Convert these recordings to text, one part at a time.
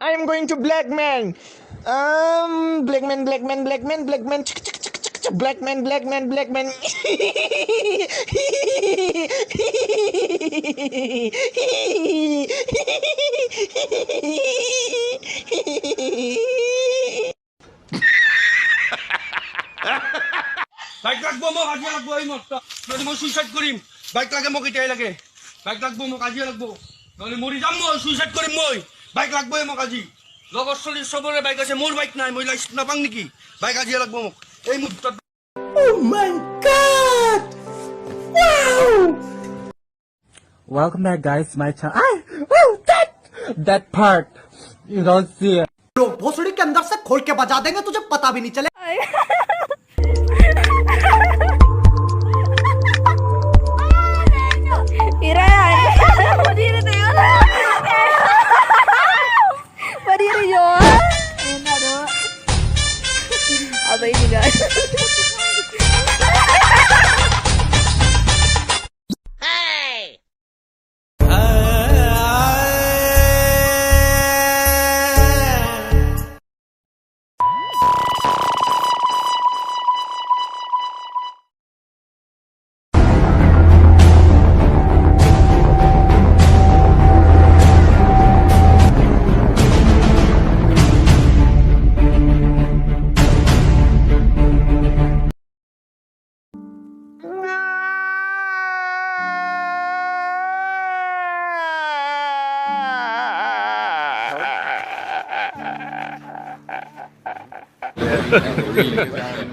I am going to black man. Black man, black man, black man, black man. Black man, black man, black man. Baik লাগবো মোক আজি লাগবো এই মত যদি মই সুইসাইড কৰিম বাইক লাগে মোক এটাই লাগে বাইক লাগবো মোক আজি লাগবো নহলে মৰি যাম মই সুইসাইড কৰিম মই বাইক লাগবো মোক আজি লগৰ চলি সবৰে বাইক আছে মোৰ বাইক নাই মই লাইসেন্স নাপাং নেকি বাইক আজি লাগবো মোক এই মুহূৰ্তত Oh my god! Wow! Welcome back guys to my channel. That part you don't see it. लोग भोसड़ी के अंदर से खोल के बजा देंगे तुझे पता भी नहीं चले Berdiri Jo. Aduh. Apa ini guys?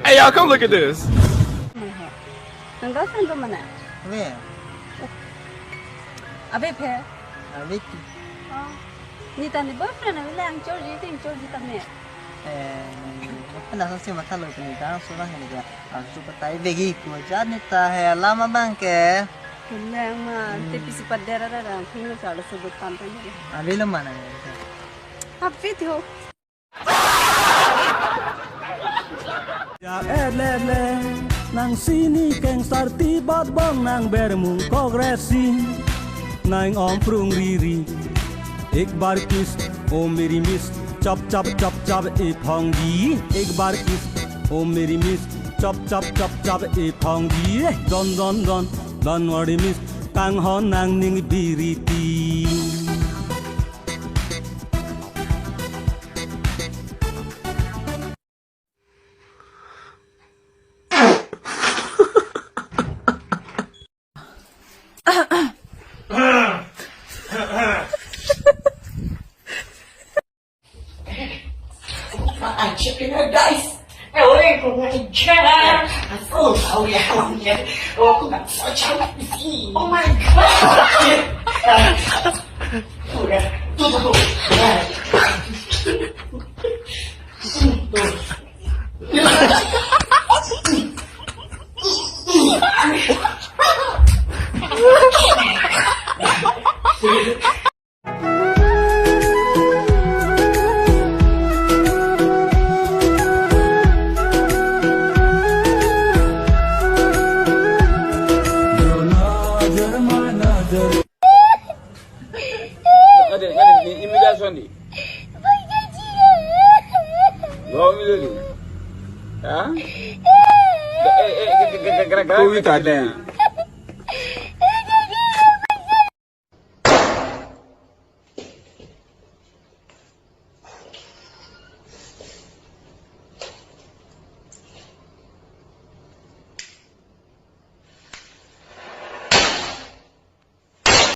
Hey y'all, come look at this. Enggak kan mana? Where? Abe pe. Vicky. Oh. Ni tani boyfriend na bilang Georgie tamne. Nasa si mata lo ni kan sudah ni dia. Aku patai begi ku jadi ta hai lama bangke. Kelang mah tapi si padera dah phino sala sebut tanpa ni. Abilo mana ni? Apa tu? Ya nang sini keng sarti bat bang nang bermung kogresi nang om prung riri ek bar kiss o meri miss chop chop chop chop e phongi ek bar kiss o meri miss chop chop chop chop e phongi don don don don wadi miss kang hon nang ning biriti Chicken guys, oleh kau ngajar, aku tahu ya orangnya, aku nggak bisa cakap di sini. Oh my god, udah, tuh, Imigrasyon di. Bawa milih di. Ha? Kau tadi